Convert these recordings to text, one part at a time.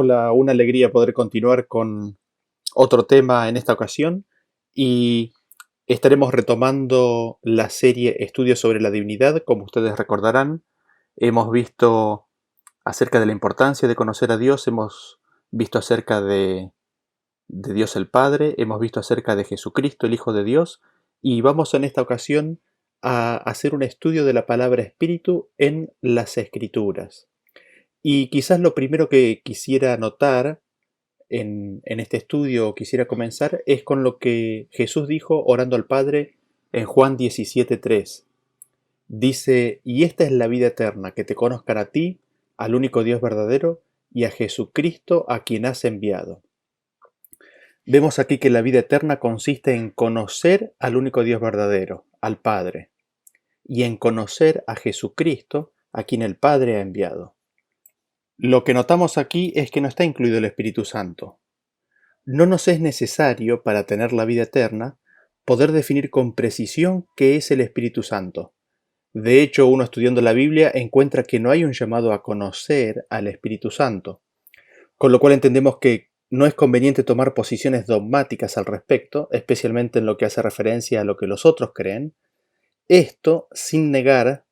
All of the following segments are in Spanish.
Hola, una alegría poder continuar con otro tema en esta ocasión y estaremos retomando la serie Estudios sobre la Divinidad. Como ustedes recordarán, hemos visto acerca de la importancia de conocer a Dios, hemos visto acerca de Dios el Padre, hemos visto acerca de Jesucristo, el Hijo de Dios, y vamos en esta ocasión a hacer un estudio de la palabra Espíritu en las Escrituras. Y quizás lo primero que quisiera notar en este estudio, quisiera comenzar, es con lo que Jesús dijo orando al Padre en Juan 17:3. Dice, y esta es la vida eterna, que te conozcan a ti, al único Dios verdadero, y a Jesucristo a quien has enviado. Vemos aquí que la vida eterna consiste en conocer al único Dios verdadero, al Padre, y en conocer a Jesucristo a quien el Padre ha enviado. Lo que notamos aquí es que no está incluido el Espíritu Santo. No nos es necesario, para tener la vida eterna, poder definir con precisión qué es el Espíritu Santo. De hecho, uno estudiando la Biblia encuentra que no hay un llamado a conocer al Espíritu Santo, con lo cual entendemos que no es conveniente tomar posiciones dogmáticas al respecto, especialmente en lo que hace referencia a lo que los otros creen, esto sin negar,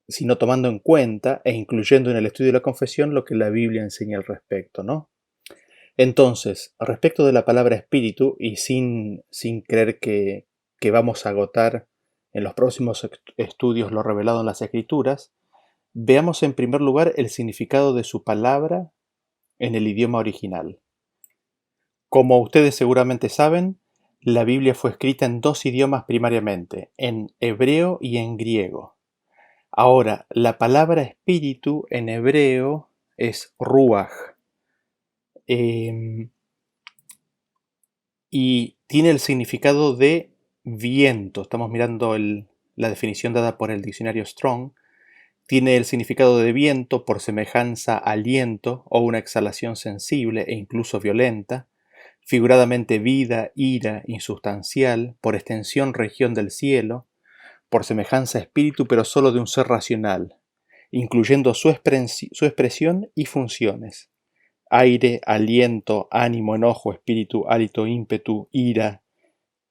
sino tomando en cuenta e incluyendo en el estudio de la confesión lo que la Biblia enseña al respecto, ¿no? Entonces, respecto de la palabra espíritu, y sin creer que vamos a agotar en los próximos estudios lo revelado en las Escrituras, veamos en primer lugar el significado de su palabra en el idioma original. Como ustedes seguramente saben, la Biblia fue escrita en dos idiomas primariamente, en hebreo y en griego. Ahora, la palabra espíritu en hebreo es ruach. Y tiene el significado de viento. Estamos mirando la definición dada por el diccionario Strong. Tiene el significado de viento por semejanza a aliento o una exhalación sensible e incluso violenta, figuradamente vida, ira, insustancial, por extensión región del cielo, por semejanza a espíritu pero solo de un ser racional, incluyendo su expresión y funciones. Aire, aliento, ánimo, enojo, espíritu, hálito, ímpetu, ira,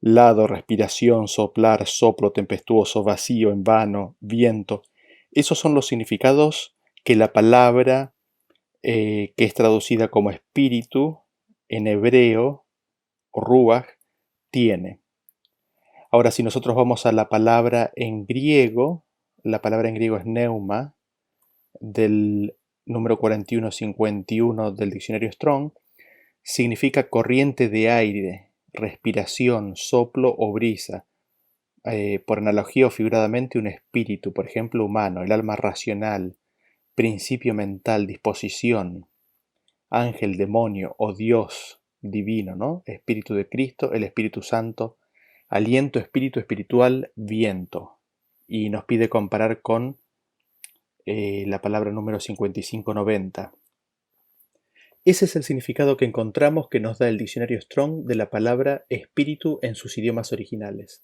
lado, respiración, soplar, soplo, tempestuoso, vacío, en vano, viento. Esos son los significados que la palabra que es traducida como espíritu en hebreo, ruach, tiene. Ahora, si nosotros vamos a la palabra en griego es neuma, del número 4151 del diccionario Strong, significa corriente de aire, respiración, soplo o brisa. Por analogía o figuradamente un espíritu, por ejemplo humano, el alma racional, principio mental, disposición, ángel, demonio o Dios divino, ¿no? Espíritu de Cristo, el Espíritu Santo, aliento, espíritu espiritual, viento. Y nos pide comparar con la palabra número 5590. Ese es el significado que encontramos que nos da el diccionario Strong de la palabra espíritu en sus idiomas originales.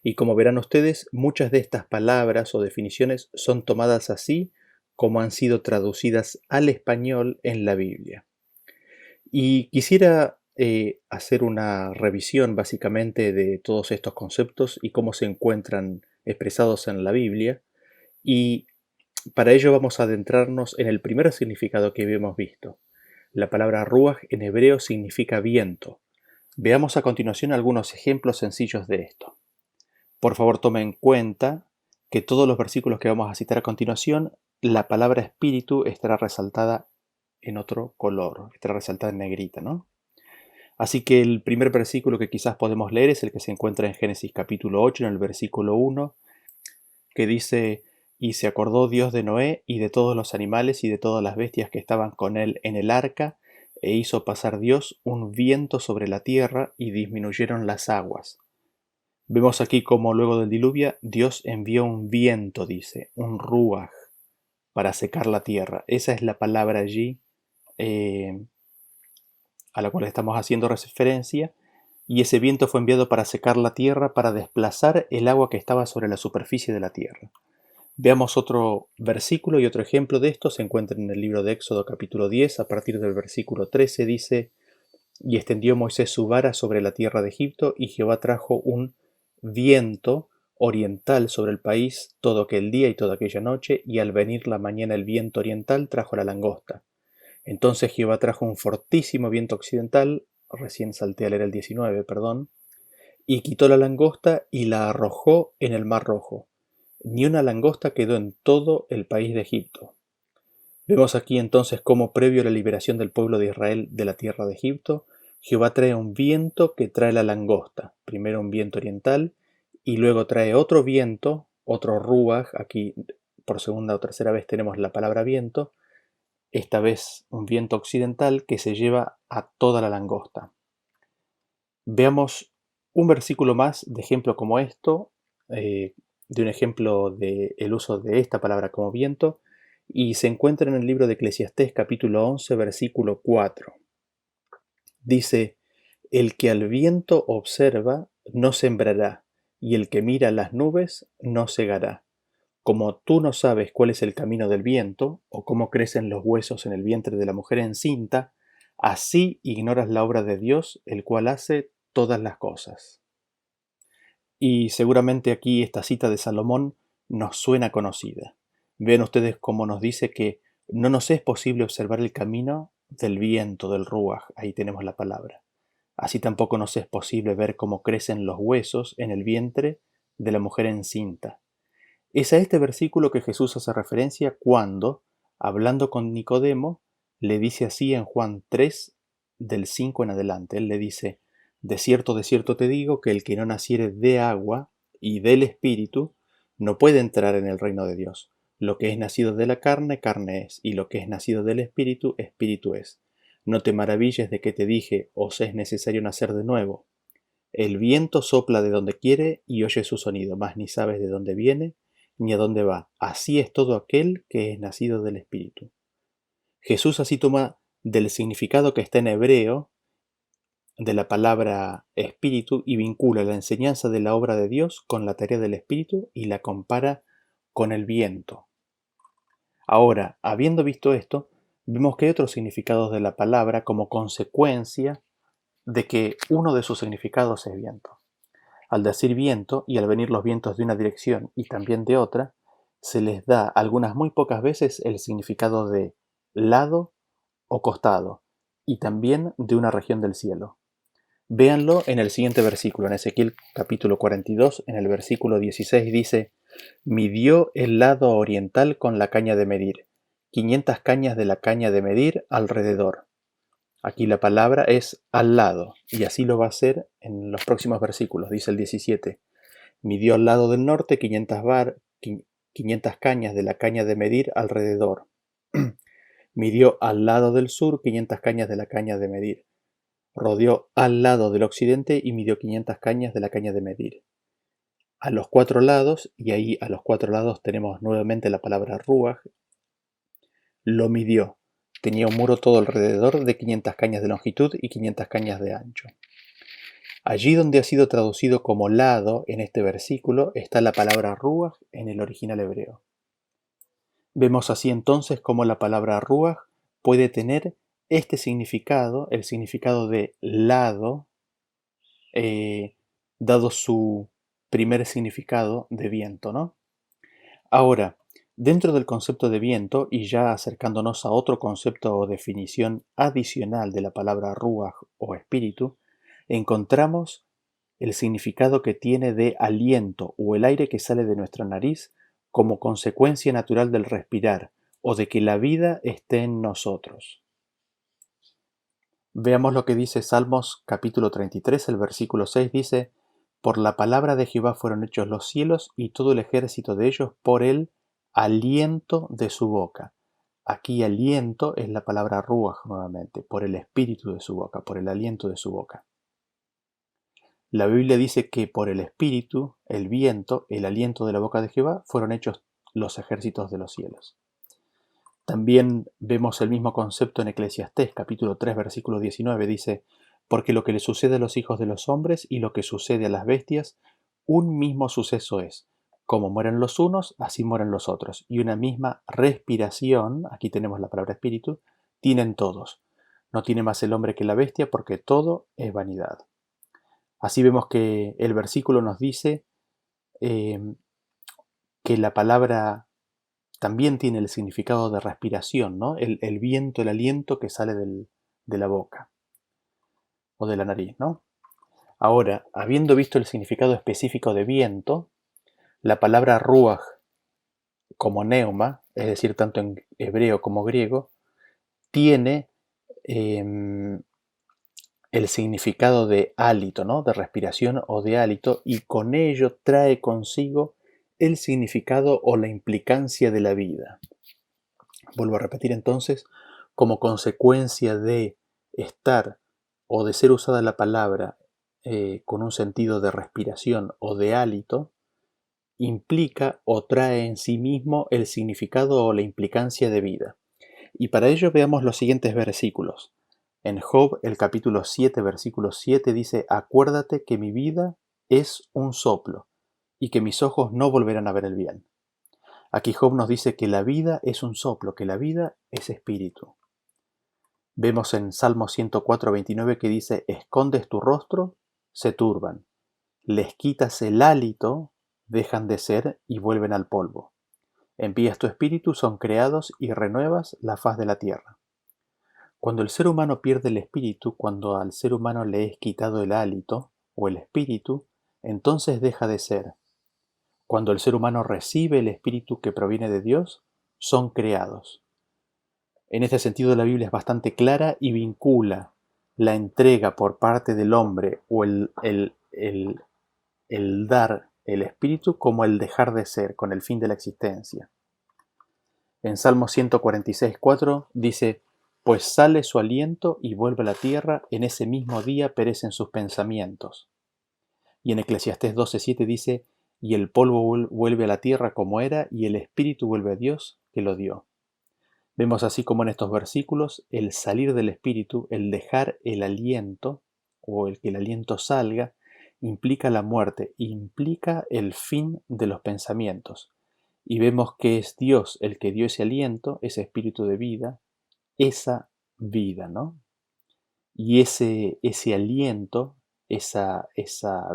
Y como verán ustedes, muchas de estas palabras o definiciones son tomadas así como han sido traducidas al español en la Biblia. Y quisiera hacer una revisión básicamente de todos estos conceptos y cómo se encuentran expresados en la Biblia. Y para ello vamos a adentrarnos en el primer significado que habíamos visto. La palabra ruach en hebreo significa viento. Veamos a continuación algunos ejemplos sencillos de esto. Por favor, tome en cuenta que todos los versículos que vamos a citar a continuación, la palabra espíritu estará resaltada en otro color, estará resaltada en negrita, ¿no? Así que el primer versículo que quizás podemos leer es el que se encuentra en Génesis capítulo 8, en el versículo 1, que dice: y se acordó Dios de Noé y de todos los animales y de todas las bestias que estaban con él en el arca, e hizo pasar Dios un viento sobre la tierra y disminuyeron las aguas. Vemos aquí como luego del diluvio Dios envió un viento, dice, un ruach, para secar la tierra. Esa es la palabra allí a la cual estamos haciendo referencia, y ese viento fue enviado para secar la tierra, para desplazar el agua que estaba sobre la superficie de la tierra. Veamos otro versículo y otro ejemplo de esto. Se encuentra en el libro de Éxodo capítulo 10, a partir del versículo 13 dice: Y extendió Moisés su vara sobre la tierra de Egipto, y Jehová trajo un viento oriental sobre el país todo aquel día y toda aquella noche, y al venir la mañana el viento oriental trajo la langosta. Entonces Jehová trajo un fortísimo viento occidental, recién salté a leer el 19, perdón, y quitó la langosta y la arrojó en el mar Rojo. Ni una langosta quedó en todo el país de Egipto. Vemos aquí entonces cómo previo a la liberación del pueblo de Israel de la tierra de Egipto, Jehová trae un viento que trae la langosta. Primero un viento oriental y luego trae otro viento, otro ruaj. Aquí por segunda o tercera vez tenemos la palabra viento. Esta vez un viento occidental que se lleva a toda la langosta. Veamos un versículo más de ejemplo como esto, de un ejemplo del uso de esta palabra como viento, y se encuentra en el libro de Eclesiastés capítulo 11 versículo 4. Dice: El que al viento observa no sembrará, y el que mira las nubes no segará. Como tú no sabes cuál es el camino del viento, o cómo crecen los huesos en el vientre de la mujer encinta, así ignoras la obra de Dios, el cual hace todas las cosas. Y seguramente aquí esta cita de Salomón nos suena conocida. Ven ustedes cómo nos dice que no nos es posible observar el camino del viento, del ruaj, ahí tenemos la palabra. Así tampoco nos es posible ver cómo crecen los huesos en el vientre de la mujer encinta. Es a este versículo que Jesús hace referencia cuando, hablando con Nicodemo, le dice así en Juan 3, del 5 en adelante. Él le dice: de cierto te digo que el que no naciere de agua y del Espíritu no puede entrar en el reino de Dios. Lo que es nacido de la carne, carne es, y lo que es nacido del Espíritu, espíritu es. No te maravilles de que te dije: os es necesario nacer de nuevo. El viento sopla de donde quiere y oye su sonido, mas ni sabes de dónde viene ni a dónde va. Así es todo aquel que es nacido del Espíritu. Jesús así toma del significado que está en hebreo de la palabra espíritu y vincula la enseñanza de la obra de Dios con la tarea del Espíritu y la compara con el viento. Ahora, habiendo visto esto, vemos que hay otros significados de la palabra como consecuencia de que uno de sus significados es viento. Al decir viento y al venir los vientos de una dirección y también de otra, se les da algunas muy pocas veces el significado de lado o costado y también de una región del cielo. Véanlo en el siguiente versículo, en Ezequiel capítulo 42, en el versículo 16 dice: midió el lado oriental con la caña de medir, 500 cañas de la caña de medir alrededor. Aquí la palabra es al lado, y así lo va a hacer en los próximos versículos. Dice el 17: midió al lado del norte 500 cañas de la caña de medir alrededor. Midió al lado del sur 500 cañas de la caña de medir. Rodeó al lado del occidente y midió 500 cañas de la caña de medir. A los cuatro lados, y ahí a los cuatro lados tenemos nuevamente la palabra ruaj, lo midió. Tenía un muro todo alrededor de 500 cañas de longitud y 500 cañas de ancho. Allí donde ha sido traducido como lado en este versículo está la palabra ruaj en el original hebreo. Vemos así entonces cómo la palabra ruaj puede tener este significado, el significado de lado, dado su primer significado de viento, ¿no? Ahora, dentro del concepto de viento, y ya acercándonos a otro concepto o definición adicional de la palabra ruaj o espíritu, encontramos el significado que tiene de aliento o el aire que sale de nuestra nariz como consecuencia natural del respirar o de que la vida esté en nosotros. Veamos lo que dice Salmos capítulo 33, el versículo 6 dice: por la palabra de Jehová fueron hechos los cielos y todo el ejército de ellos por el aliento de su boca. Aquí aliento es la palabra ruaj nuevamente, por el espíritu de su boca, por el aliento de su boca. La Biblia dice que por el espíritu, el viento, el aliento de la boca de Jehová, fueron hechos los ejércitos de los cielos. También vemos el mismo concepto en Eclesiastés, capítulo 3, versículo 19, dice: porque lo que le sucede a los hijos de los hombres y lo que sucede a las bestias, un mismo suceso es, Como mueren los unos, así mueren los otros. Y una misma respiración, aquí tenemos la palabra espíritu, tienen todos. No tiene más el hombre que la bestia, porque todo es vanidad. Así vemos que el versículo nos dice eh, que la palabra también tiene el significado de respiración, ¿no? El viento, el aliento que sale de la boca o de la nariz, ¿no? Ahora, habiendo visto el significado específico de viento, la palabra ruach como neuma, es decir, tanto en hebreo como griego, tiene el significado de hálito, ¿no? De respiración o de hálito, y con ello trae consigo el significado o la implicancia de la vida. Vuelvo a repetir entonces, como consecuencia de estar o de ser usada la palabra con un sentido de respiración o de hálito, implica o trae en sí mismo el significado o la implicancia de vida. Y para ello veamos los siguientes versículos. En Job, el capítulo 7, versículo 7 dice: Acuérdate que mi vida es un soplo y que mis ojos no volverán a ver el bien. Aquí Job nos dice que la vida es un soplo, que la vida es espíritu. Vemos en Salmo 104, 29 que dice: Escondes tu rostro, se turban. Les quitas el hálito, dejan de ser y vuelven al polvo. Envías tu espíritu, son creados y renuevas la faz de la tierra. Cuando el ser humano pierde el espíritu, cuando al ser humano le es quitado el hálito o el espíritu, entonces deja de ser. Cuando el ser humano recibe el espíritu que proviene de Dios, son creados. En este sentido, la Biblia es bastante clara y vincula la entrega por parte del hombre o el dar el espíritu como el dejar de ser, con el fin de la existencia. En Salmo 146:4 dice: Pues sale su aliento y vuelve a la tierra, en ese mismo día perecen sus pensamientos. Y en Eclesiastés 12:7 dice: Y el polvo vuelve a la tierra como era, y el espíritu vuelve a Dios que lo dio. Vemos así como en estos versículos el salir del espíritu, el dejar el aliento, o el que el aliento salga, implica la muerte, implica el fin de los pensamientos. Y vemos que es Dios el que dio ese aliento, ese espíritu de vida, esa vida, ¿no? Y ese aliento, esa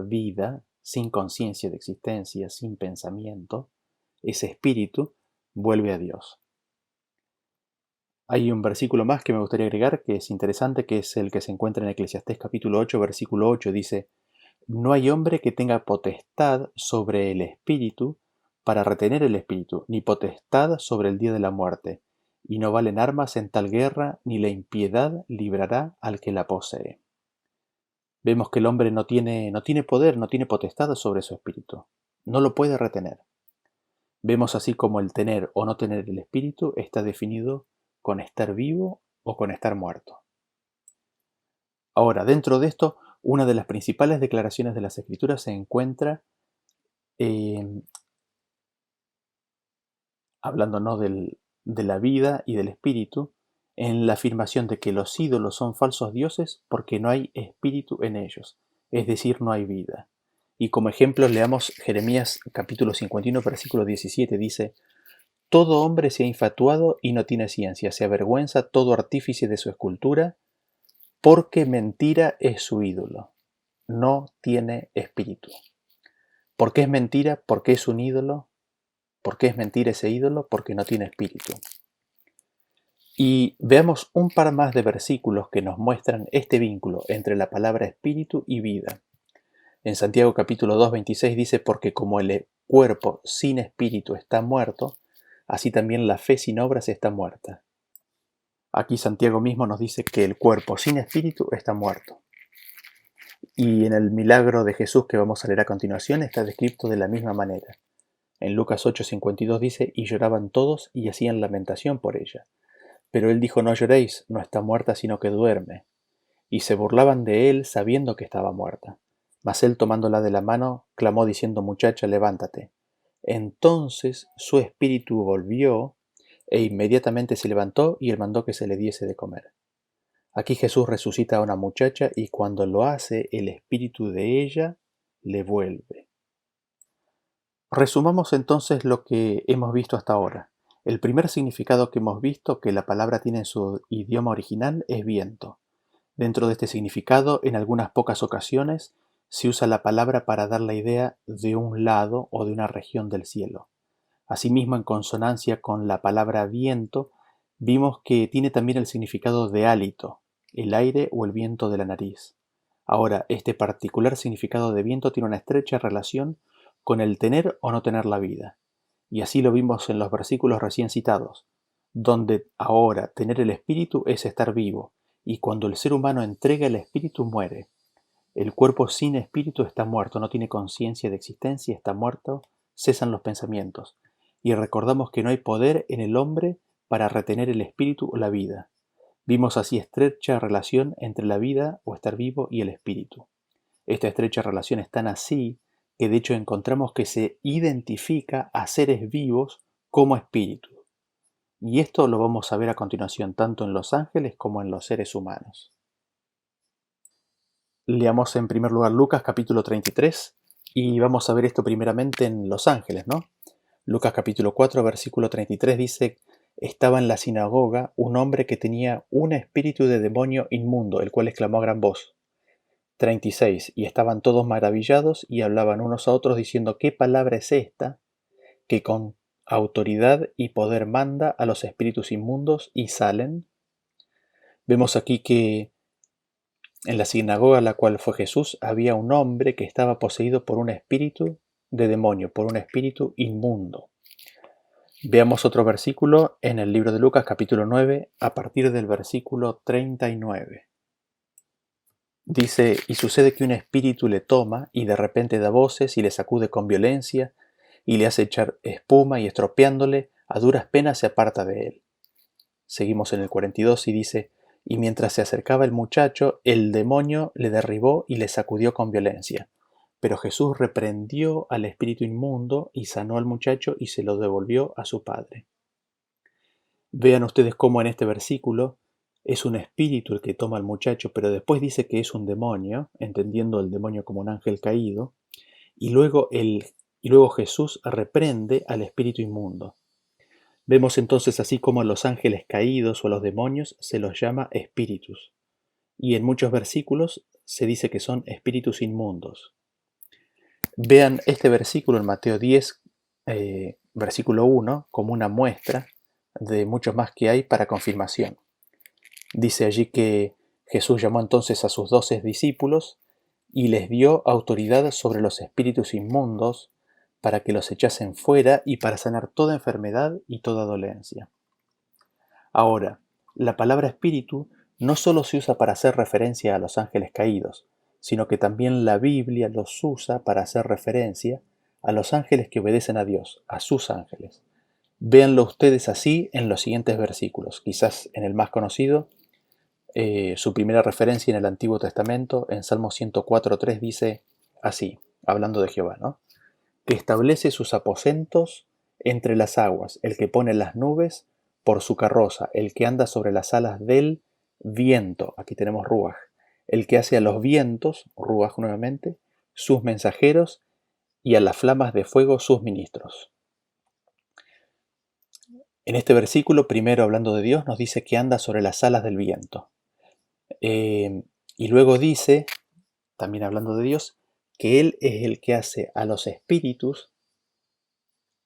vida, sin conciencia de existencia, sin pensamiento, ese espíritu, vuelve a Dios. Hay un versículo más que me gustaría agregar, que es interesante, que es el que se encuentra en Eclesiastés capítulo 8, versículo 8, dice: No hay hombre que tenga potestad sobre el espíritu para retener el espíritu, ni potestad sobre el día de la muerte, y no valen armas en tal guerra, ni la impiedad librará al que la posee. Vemos que el hombre no tiene poder, no tiene potestad sobre su espíritu, no lo puede retener. Vemos así como el tener o no tener el espíritu está definido con estar vivo o con estar muerto. Ahora, dentro de esto, una de las principales declaraciones de las Escrituras se encuentra hablando, ¿no?, de la vida y del espíritu, en la afirmación de que los ídolos son falsos dioses porque no hay espíritu en ellos, es decir, no hay vida. Y como ejemplo leamos Jeremías capítulo 51, versículo 17, dice: Todo hombre se ha infatuado y no tiene ciencia, se avergüenza todo artífice de su escultura, porque mentira es su ídolo, no tiene espíritu. ¿Por qué es mentira? ¿Por qué es un ídolo? ¿Por qué es mentira ese ídolo? Porque no tiene espíritu. Y veamos un par más de versículos que nos muestran este vínculo entre la palabra espíritu y vida. En Santiago capítulo 2, 26 dice: Porque como el cuerpo sin espíritu está muerto, así también la fe sin obras está muerta. Aquí Santiago mismo nos dice que el cuerpo sin espíritu está muerto. Y en el milagro de Jesús que vamos a leer a continuación está descrito de la misma manera. En Lucas 8:52 dice: Y lloraban todos y hacían lamentación por ella. Pero él dijo: No lloréis, no está muerta, sino que duerme. Y se burlaban de él sabiendo que estaba muerta. Mas él, tomándola de la mano, clamó diciendo: Muchacha, levántate. Entonces su espíritu volvió, e inmediatamente se levantó, y él mandó que se le diese de comer. Aquí Jesús resucita a una muchacha, y cuando lo hace, el espíritu de ella le vuelve. Resumamos entonces lo que hemos visto hasta ahora. El primer significado que hemos visto que la palabra tiene en su idioma original es viento. Dentro de este significado, en algunas pocas ocasiones, se usa la palabra para dar la idea de un lado o de una región del cielo. Asimismo, en consonancia con la palabra viento, vimos que tiene también el significado de hálito, el aire o el viento de la nariz. Ahora, este particular significado de viento tiene una estrecha relación con el tener o no tener la vida. Y así lo vimos en los versículos recién citados, donde ahora tener el espíritu es estar vivo, y cuando el ser humano entrega el espíritu muere. El cuerpo sin espíritu está muerto, no tiene conciencia de existencia, está muerto, cesan los pensamientos. Y recordamos que no hay poder en el hombre para retener el espíritu o la vida. Vimos así estrecha relación entre la vida o estar vivo y el espíritu. Esta estrecha relación es tan así que de hecho encontramos que se identifica a seres vivos como espíritu. Y esto lo vamos a ver a continuación tanto en los ángeles como en los seres humanos. Leamos en primer lugar Lucas capítulo 33 y vamos a ver esto primeramente en los ángeles, ¿no? Lucas capítulo 4 versículo 33 dice: estaba en la sinagoga un hombre que tenía un espíritu de demonio inmundo, el cual exclamó a gran voz. 36. Y estaban todos maravillados y hablaban unos a otros diciendo: ¿qué palabra es esta que con autoridad y poder manda a los espíritus inmundos y salen? Vemos aquí que en la sinagoga a la cual fue Jesús había un hombre que estaba poseído por un espíritu de demonio, por un espíritu inmundo. Veamos otro versículo en el libro de Lucas capítulo 9 a partir del versículo 39. Dice: y sucede que un espíritu le toma y de repente da voces y le sacude con violencia y le hace echar espuma y estropeándole, a duras penas se aparta de él. Seguimos en el 42 y dice: y mientras se acercaba el muchacho, el demonio le derribó y le sacudió con violencia. Pero Jesús reprendió al espíritu inmundo y sanó al muchacho y se lo devolvió a su padre. Vean ustedes cómo en este versículo es un espíritu el que toma al muchacho, pero después dice que es un demonio, entendiendo el demonio como un ángel caído, y luego Jesús reprende al espíritu inmundo. Vemos entonces así como a los ángeles caídos o a los demonios se los llama espíritus, y en muchos versículos se dice que son espíritus inmundos. Vean este versículo en Mateo 10, versículo 1, como una muestra de muchos más que hay para confirmación. Dice allí que Jesús llamó entonces a sus 12 discípulos y les dio autoridad sobre los espíritus inmundos para que los echasen fuera y para sanar toda enfermedad y toda dolencia. Ahora, la palabra espíritu no solo se usa para hacer referencia a los ángeles caídos, sino que también la Biblia los usa para hacer referencia a los ángeles que obedecen a Dios, a sus ángeles. Véanlo ustedes así en los siguientes versículos, quizás en el más conocido. Su primera referencia en el Antiguo Testamento, en Salmo 104.3, dice así, hablando de Jehová, ¿no? Que establece sus aposentos entre las aguas, el que pone las nubes por su carroza, el que anda sobre las alas del viento, aquí tenemos ruaj, el que hace a los vientos, ruaj nuevamente, sus mensajeros y a las flamas de fuego sus ministros. En este versículo, primero hablando de Dios, nos dice que anda sobre las alas del viento. Y luego dice, también hablando de Dios, que Él es el que hace a los espíritus,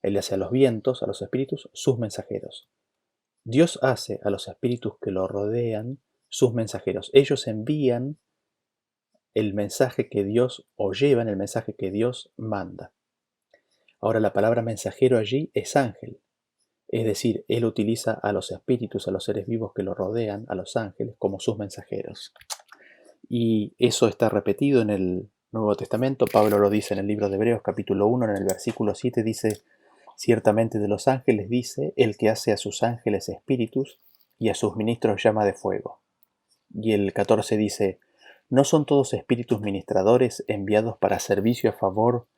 Él hace a los vientos, a los espíritus, sus mensajeros. Dios hace a los espíritus que lo rodean sus mensajeros. Ellos envían el mensaje que Dios, o llevan el mensaje que Dios manda. Ahora la palabra mensajero allí es ángel. Es decir, Él utiliza a los espíritus, a los seres vivos que lo rodean, a los ángeles, como sus mensajeros. Y eso está repetido en el Nuevo Testamento. Pablo lo dice en el libro de Hebreos capítulo 1, en el versículo 7 dice: ciertamente de los ángeles dice, el que hace a sus ángeles espíritus y a sus ministros llama de fuego. Y el 14 dice: ¿no son todos espíritus ministradores enviados para servicio a favor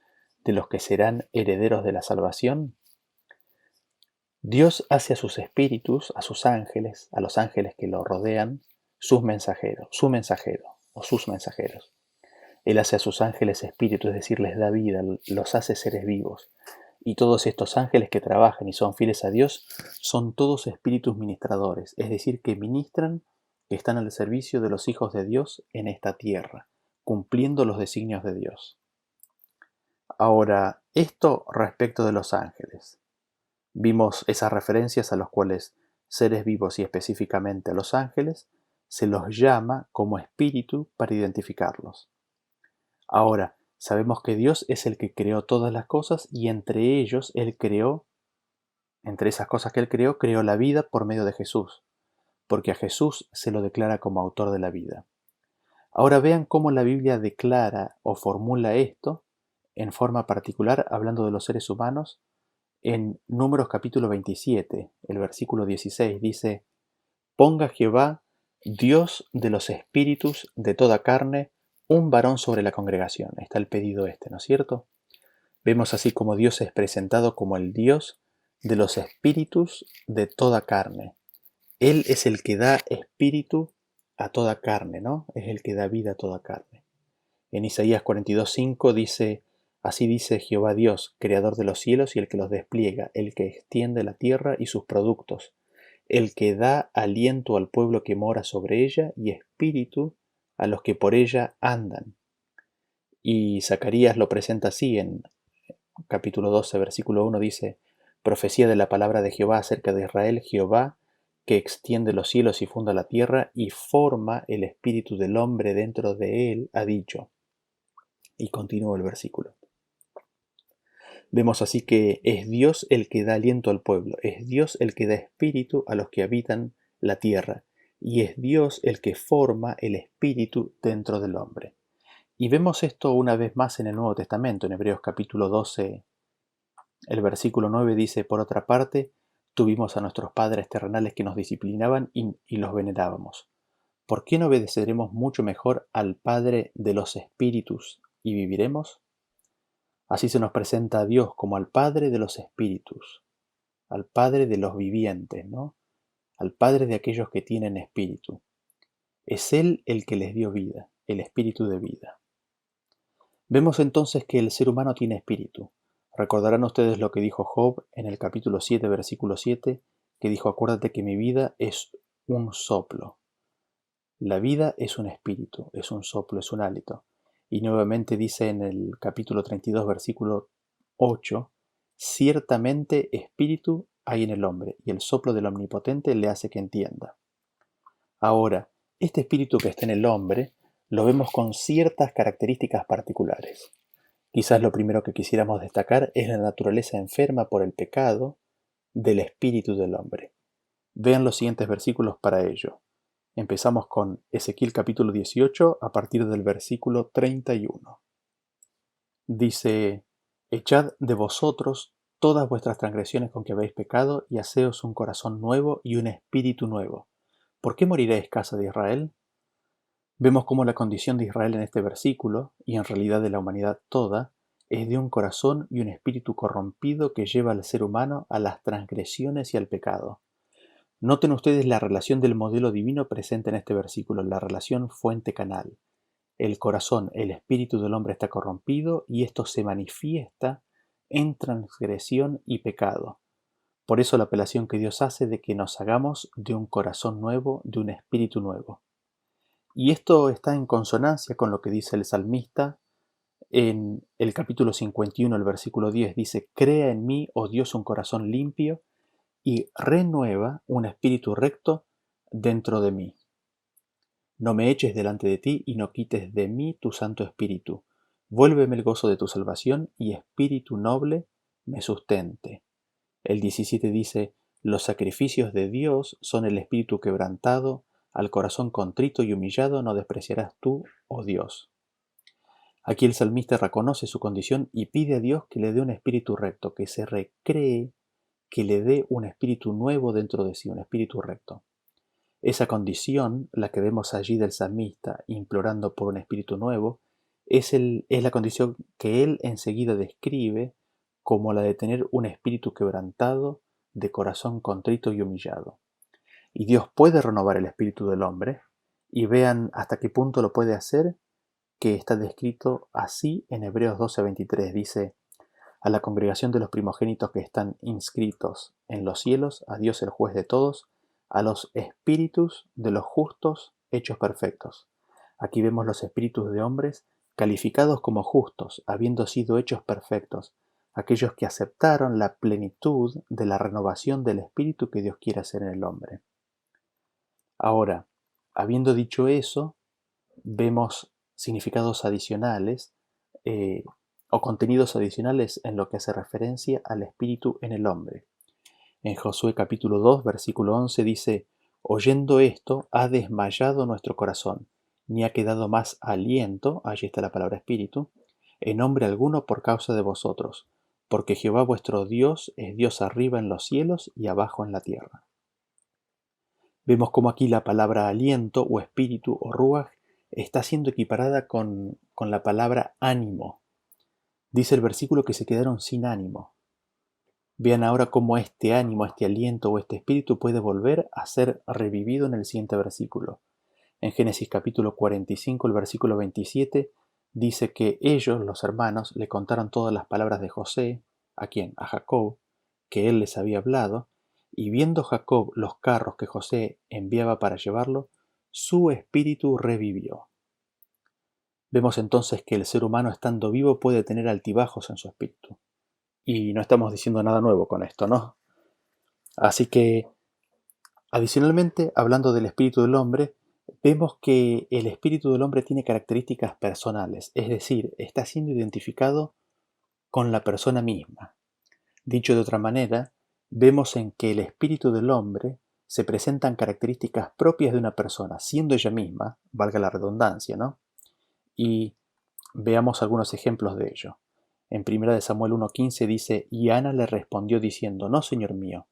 de los que serán herederos de la salvación? Dios hace a sus espíritus, a sus ángeles, a los ángeles que lo rodean, sus mensajeros, su mensajero o sus mensajeros. Él hace a sus ángeles espíritus, es decir, les da vida, los hace seres vivos. Y todos estos ángeles que trabajan y son fieles a Dios son todos espíritus ministradores, es decir, que ministran, que están al servicio de los hijos de Dios en esta tierra, cumpliendo los designios de Dios. Ahora, esto respecto de los ángeles. Vimos esas referencias a los cuales seres vivos y específicamente a los ángeles se los llama como espíritu para identificarlos. Ahora, sabemos que Dios es el que creó todas las cosas y entre ellos Él creó, entre esas cosas que Él creó la vida por medio de Jesús, porque a Jesús se lo declara como autor de la vida. Ahora vean cómo la Biblia declara o formula esto en forma particular hablando de los seres humanos. En Números capítulo 27, el versículo 16 dice: Ponga Jehová, Dios de los espíritus de toda carne, un varón sobre la congregación. Está el pedido ¿no es cierto? Vemos así como Dios es presentado como el Dios de los espíritus de toda carne. Él es el que da espíritu a toda carne, ¿no? Es el que da vida a toda carne. En Isaías 42:5 dice: Así dice Jehová Dios, creador de los cielos y el que los despliega, el que extiende la tierra y sus productos, el que da aliento al pueblo que mora sobre ella y espíritu a los que por ella andan. Y Zacarías lo presenta así en capítulo 12, versículo 1, dice: Profecía de la palabra de Jehová acerca de Israel, Jehová, que extiende los cielos y funda la tierra y forma el espíritu del hombre dentro de él, ha dicho. Y continúa el versículo. Vemos así que es Dios el que da aliento al pueblo, es Dios el que da espíritu a los que habitan la tierra, y es Dios el que forma el espíritu dentro del hombre. Y vemos esto una vez más en el Nuevo Testamento, en Hebreos capítulo 12, el versículo 9 dice: Por otra parte, tuvimos a nuestros padres terrenales que nos disciplinaban y los venerábamos. ¿Por qué no obedeceremos mucho mejor al Padre de los espíritus y viviremos? Así se nos presenta a Dios como al Padre de los espíritus, al Padre de los vivientes, ¿no? Al Padre de aquellos que tienen espíritu. Es Él el que les dio vida, el espíritu de vida. Vemos entonces que el ser humano tiene espíritu. Recordarán ustedes lo que dijo Job en el capítulo 7, versículo 7, que dijo: Acuérdate que mi vida es un soplo. La vida es un espíritu, es un soplo, es un hálito. Y nuevamente dice en el capítulo 32, versículo 8, ciertamente espíritu hay en el hombre, y el soplo del Omnipotente le hace que entienda. Ahora, este espíritu que está en el hombre, lo vemos con ciertas características particulares. Quizás lo primero que quisiéramos destacar es la naturaleza enferma por el pecado del espíritu del hombre. Vean los siguientes versículos para ello. Empezamos con Ezequiel capítulo 18 a partir del versículo 31. Dice: Echad de vosotros todas vuestras transgresiones con que habéis pecado y haceos un corazón nuevo y un espíritu nuevo. ¿Por qué moriréis, casa de Israel? Vemos cómo la condición de Israel en este versículo, y en realidad de la humanidad toda, es de un corazón y un espíritu corrompido que lleva al ser humano a las transgresiones y al pecado. Noten ustedes la relación del modelo divino presente en este versículo, la relación fuente-canal. El corazón, el espíritu del hombre está corrompido y esto se manifiesta en transgresión y pecado. Por eso la apelación que Dios hace de que nos hagamos de un corazón nuevo, de un espíritu nuevo. Y esto está en consonancia con lo que dice el salmista en el capítulo 51, el versículo 10. Dice: Crea en mí, oh Dios, un corazón limpio y renueva un espíritu recto dentro de mí. No me eches delante de ti y no quites de mí tu santo espíritu. Vuélveme el gozo de tu salvación y espíritu noble me sustente. El 17 dice: Los sacrificios de Dios son el espíritu quebrantado, al corazón contrito y humillado no despreciarás tú, oh Dios. Aquí el salmista reconoce su condición y pide a Dios que le dé un espíritu recto, que se recree, que le dé un espíritu nuevo dentro de sí, un espíritu recto. Esa condición, la que vemos allí del salmista implorando por un espíritu nuevo, es la condición que él enseguida describe como la de tener un espíritu quebrantado, de corazón contrito y humillado. Y Dios puede renovar el espíritu del hombre, y vean hasta qué punto lo puede hacer, que está descrito así en Hebreos 12:23. Dice: a la congregación de los primogénitos que están inscritos en los cielos, a Dios el juez de todos, a los espíritus de los justos hechos perfectos. Aquí vemos los espíritus de hombres calificados como justos, habiendo sido hechos perfectos, aquellos que aceptaron la plenitud de la renovación del espíritu que Dios quiere hacer en el hombre. Ahora, habiendo dicho eso, vemos significados adicionales o contenidos adicionales en lo que hace referencia al espíritu en el hombre. En Josué capítulo 2, versículo 11 dice: oyendo esto, ha desmayado nuestro corazón, ni ha quedado más aliento, allí está la palabra espíritu, en hombre alguno por causa de vosotros, porque Jehová vuestro Dios es Dios arriba en los cielos y abajo en la tierra. Vemos cómo aquí la palabra aliento o espíritu o ruaj está siendo equiparada con la palabra ánimo. Dice el versículo que se quedaron sin ánimo. Vean ahora cómo este ánimo, este aliento o este espíritu puede volver a ser revivido en el siguiente versículo. En Génesis capítulo 45, el versículo 27, dice que ellos, los hermanos, le contaron todas las palabras de José. ¿A quién? A Jacob, que él les había hablado, y viendo Jacob los carros que José enviaba para llevarlo, su espíritu revivió. Vemos entonces que el ser humano estando vivo puede tener altibajos en su espíritu. Y no estamos diciendo nada nuevo con esto, ¿no? Así que, adicionalmente, hablando del espíritu del hombre, vemos que el espíritu del hombre tiene características personales, es decir, está siendo identificado con la persona misma. Dicho de otra manera, vemos en que el espíritu del hombre se presentan características propias de una persona, siendo ella misma, valga la redundancia, ¿no? Y veamos algunos ejemplos de ello. En 1 Samuel 1:15 dice: y Ana le respondió diciendo: no, señor mío,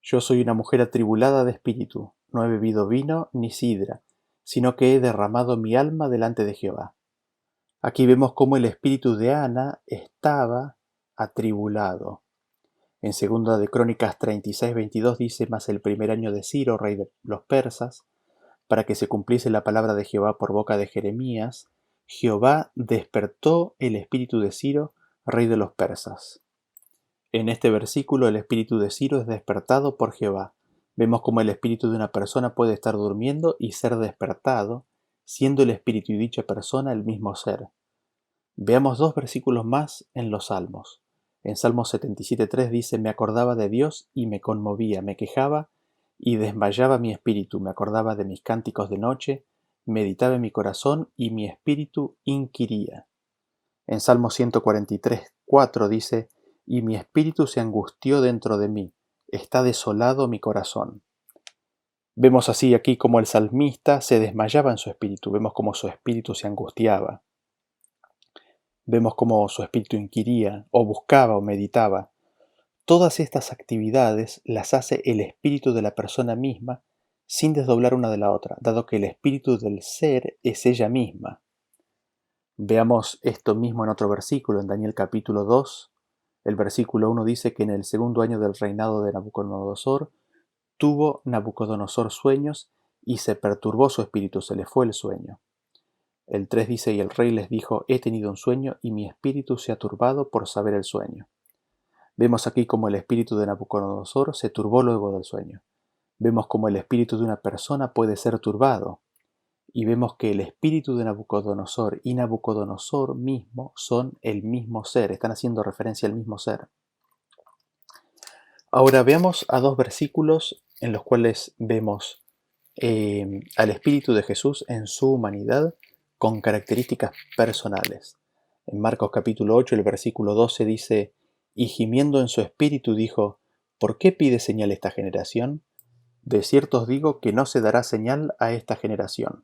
yo soy una mujer atribulada de espíritu, no he bebido vino ni sidra, sino que he derramado mi alma delante de Jehová. Aquí vemos cómo el espíritu de Ana estaba atribulado. En 2 de Crónicas 36:22 dice: mas el primer año de Ciro, rey de los persas, para que se cumpliese la palabra de Jehová por boca de Jeremías, Jehová despertó el espíritu de Ciro, rey de los persas. En este versículo el espíritu de Ciro es despertado por Jehová. Vemos cómo el espíritu de una persona puede estar durmiendo y ser despertado, siendo el espíritu y dicha persona el mismo ser. Veamos dos versículos más en los Salmos. En Salmos 77:3 dice: me acordaba de Dios y me conmovía, me quejaba y desmayaba mi espíritu, me acordaba de mis cánticos de noche, meditaba en mi corazón y mi espíritu inquiría. En Salmo 143:4 dice: y mi espíritu se angustió dentro de mí, está desolado mi corazón. Vemos así aquí como el salmista se desmayaba en su espíritu, vemos como su espíritu se angustiaba, vemos como su espíritu inquiría, o buscaba, o meditaba. Todas estas actividades las hace el espíritu de la persona misma sin desdoblar una de la otra, dado que el espíritu del ser es ella misma. Veamos esto mismo en otro versículo, en Daniel capítulo 2, el versículo 1 dice que en el segundo año del reinado de Nabucodonosor, tuvo Nabucodonosor sueños y se perturbó su espíritu, se le fue el sueño. El 3 dice: y el rey les dijo: he tenido un sueño y mi espíritu se ha turbado por saber el sueño. Vemos aquí como el espíritu de Nabucodonosor se turbó luego del sueño. Vemos como el espíritu de una persona puede ser turbado. Y vemos que el espíritu de Nabucodonosor y Nabucodonosor mismo son el mismo ser, están haciendo referencia al mismo ser. Ahora veamos a dos versículos en los cuales vemos al espíritu de Jesús en su humanidad con características personales. En Marcos capítulo 8, el versículo 12 dice: y gimiendo en su espíritu dijo: ¿por qué pide señal esta generación? De cierto os digo que no se dará señal a esta generación.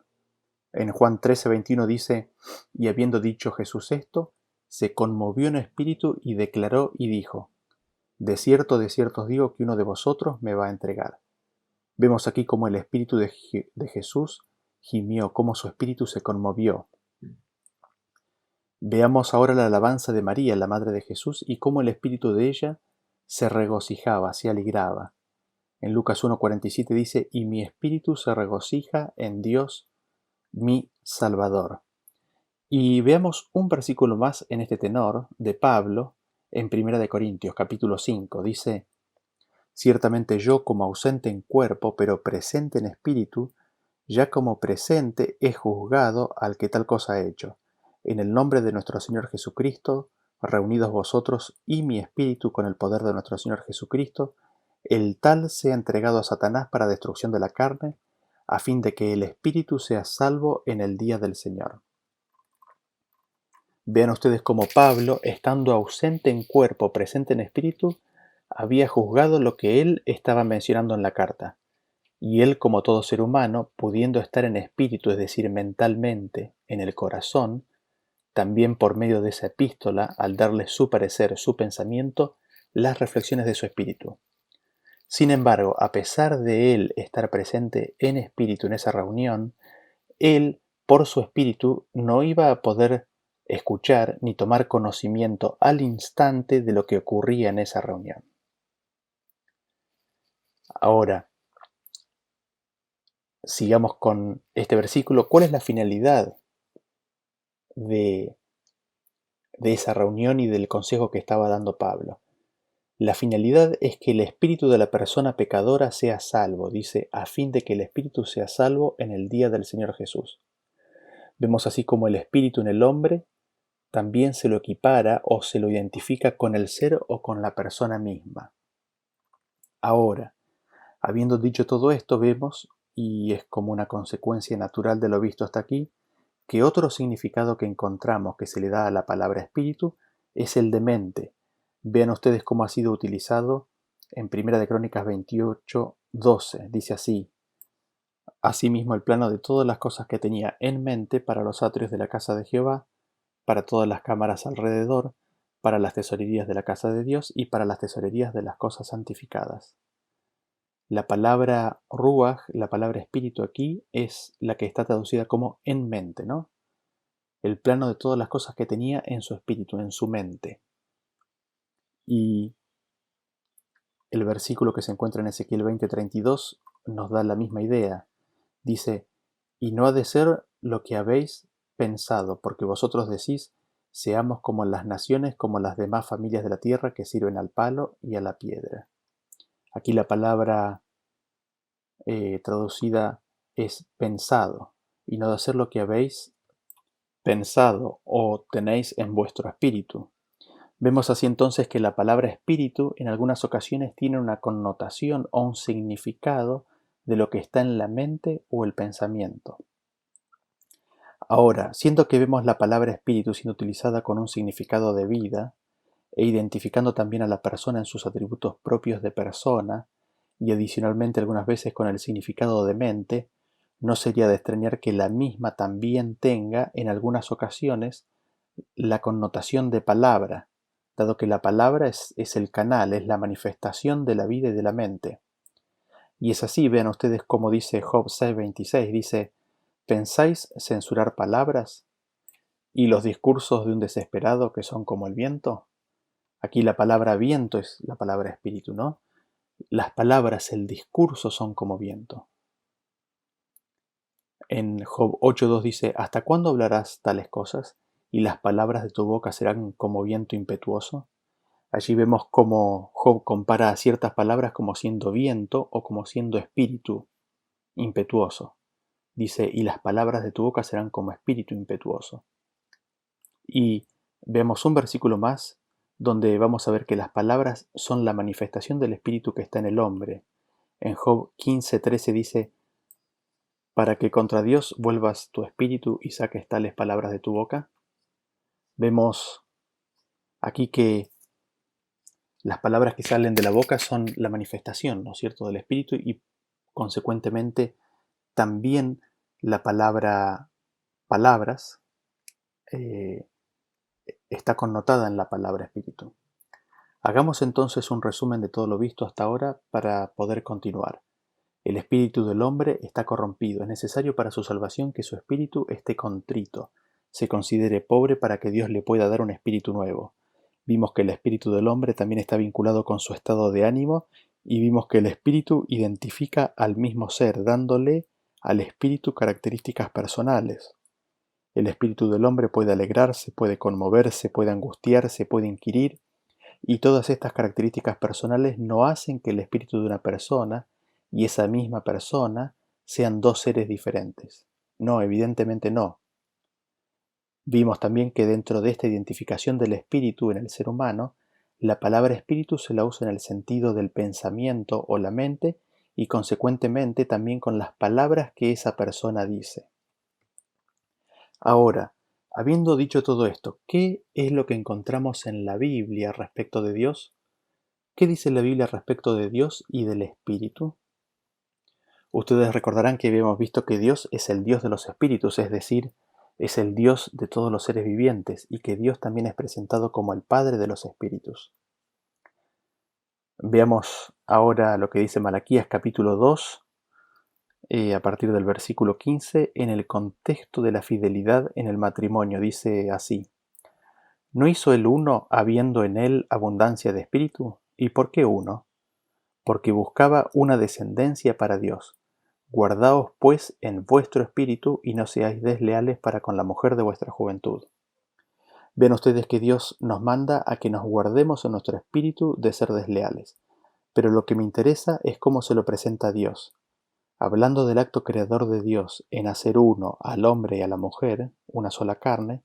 En Juan 13:21 dice: y habiendo dicho Jesús esto, se conmovió en espíritu y declaró y dijo: de cierto os digo que uno de vosotros me va a entregar. Vemos aquí cómo el espíritu de Jesús gimió, cómo su espíritu se conmovió. Veamos ahora la alabanza de María, la madre de Jesús, y cómo el espíritu de ella se regocijaba, se alegraba. En Lucas 1:47 dice: y mi espíritu se regocija en Dios mi Salvador. Y veamos un versículo más en este tenor de Pablo en Primera de Corintios, capítulo 5. Dice: ciertamente yo, como ausente en cuerpo, pero presente en espíritu, ya como presente he juzgado al que tal cosa ha hecho. En el nombre de nuestro Señor Jesucristo, reunidos vosotros y mi espíritu con el poder de nuestro Señor Jesucristo, el tal sea entregado a Satanás para destrucción de la carne, a fin de que el espíritu sea salvo en el día del Señor. Vean ustedes cómo Pablo, estando ausente en cuerpo, presente en espíritu, había juzgado lo que él estaba mencionando en la carta. Y él, como todo ser humano, pudiendo estar en espíritu, es decir, mentalmente, en el corazón, también por medio de esa epístola, al darle su parecer, su pensamiento, las reflexiones de su espíritu. Sin embargo, a pesar de él estar presente en espíritu en esa reunión, él, por su espíritu, no iba a poder escuchar ni tomar conocimiento al instante de lo que ocurría en esa reunión. Ahora, sigamos con este versículo. ¿Cuál es la finalidad de esa reunión y del consejo que estaba dando Pablo? La finalidad es que el espíritu de la persona pecadora sea salvo, dice, a fin de que el espíritu sea salvo en el día del Señor Jesús. Vemos así como el espíritu en el hombre también se lo equipara o se lo identifica con el ser o con la persona misma. Ahora, habiendo dicho todo esto, vemos, y es como una consecuencia natural de lo visto hasta aquí, que otro significado que encontramos que se le da a la palabra espíritu es el de mente. Vean ustedes cómo ha sido utilizado en Primera de Crónicas 28:12. Dice así: asimismo el plano de todas las cosas que tenía en mente para los atrios de la casa de Jehová, para todas las cámaras alrededor, para las tesorerías de la casa de Dios y para las tesorerías de las cosas santificadas. La palabra ruach, la palabra espíritu aquí, es la que está traducida como en mente, ¿no? El plano de todas las cosas que tenía en su espíritu, en su mente. Y el versículo que se encuentra en Ezequiel 20:32 nos da la misma idea. Dice: y no ha de ser lo que habéis pensado, porque vosotros decís, seamos como las naciones, como las demás familias de la tierra que sirven al palo y a la piedra. Aquí la palabra traducida es pensado, y no de ser lo que habéis pensado o tenéis en vuestro espíritu. Vemos así entonces que la palabra espíritu en algunas ocasiones tiene una connotación o un significado de lo que está en la mente o el pensamiento. Ahora, siendo que vemos la palabra espíritu siendo utilizada con un significado de vida, e identificando también a la persona en sus atributos propios de persona, y adicionalmente algunas veces con el significado de mente, no sería de extrañar que la misma también tenga en algunas ocasiones la connotación de palabra, dado que la palabra es el canal, es la manifestación de la vida y de la mente. Y es así, vean ustedes como dice Job 6:26, dice: ¿pensáis censurar palabras y los discursos de un desesperado que son como el viento? Aquí la palabra viento es la palabra espíritu, ¿no? Las palabras, el discurso son como viento. En Job 8:2 dice: ¿hasta cuándo hablarás tales cosas? Y las palabras de tu boca serán como viento impetuoso. Allí vemos cómo Job compara a ciertas palabras como siendo viento o como siendo espíritu impetuoso. Dice: y las palabras de tu boca serán como espíritu impetuoso. Y vemos un versículo más donde vamos a ver que las palabras son la manifestación del espíritu que está en el hombre. En Job 15:13 dice: para que contra Dios vuelvas tu espíritu y saques tales palabras de tu boca. Vemos aquí que las palabras que salen de la boca son la manifestación, ¿no es cierto?, del espíritu, y consecuentemente también la palabra palabras está connotada en la palabra espíritu. Hagamos entonces un resumen de todo lo visto hasta ahora para poder continuar. El espíritu del hombre está corrompido. Es necesario para su salvación que su espíritu esté contrito, se considere pobre para que Dios le pueda dar un espíritu nuevo. Vimos que el espíritu del hombre también está vinculado con su estado de ánimo y vimos que el espíritu identifica al mismo ser, dándole al espíritu características personales. El espíritu del hombre puede alegrarse, puede conmoverse, puede angustiarse, puede inquirir, Y todas estas características personales no hacen que el espíritu de una persona y esa misma persona sean dos seres diferentes. No, evidentemente no. Vimos también que dentro de esta identificación del espíritu en el ser humano, la palabra espíritu se la usa en el sentido del pensamiento o la mente y consecuentemente también con las palabras que esa persona dice. Ahora, habiendo dicho todo esto, ¿qué es lo que encontramos en la Biblia respecto de Dios? ¿Qué dice la Biblia respecto de Dios y del espíritu? Ustedes recordarán que habíamos visto que Dios es el Dios de los espíritus, es decir, es el Dios de todos los seres vivientes y que Dios también es presentado como el Padre de los espíritus. Veamos ahora lo que dice Malaquías capítulo 2, a partir del versículo 15, en el contexto de la fidelidad en el matrimonio. Dice así: ¿No hizo el uno habiendo en él abundancia de espíritu? ¿Y por qué uno? Porque buscaba una descendencia para Dios. Guardaos pues en vuestro espíritu y no seáis desleales para con la mujer de vuestra juventud. Ven ustedes que Dios nos manda a que nos guardemos en nuestro espíritu de ser desleales. Pero lo que me interesa es cómo se lo presenta a Dios. Hablando del acto creador de Dios en hacer uno al hombre y a la mujer, una sola carne,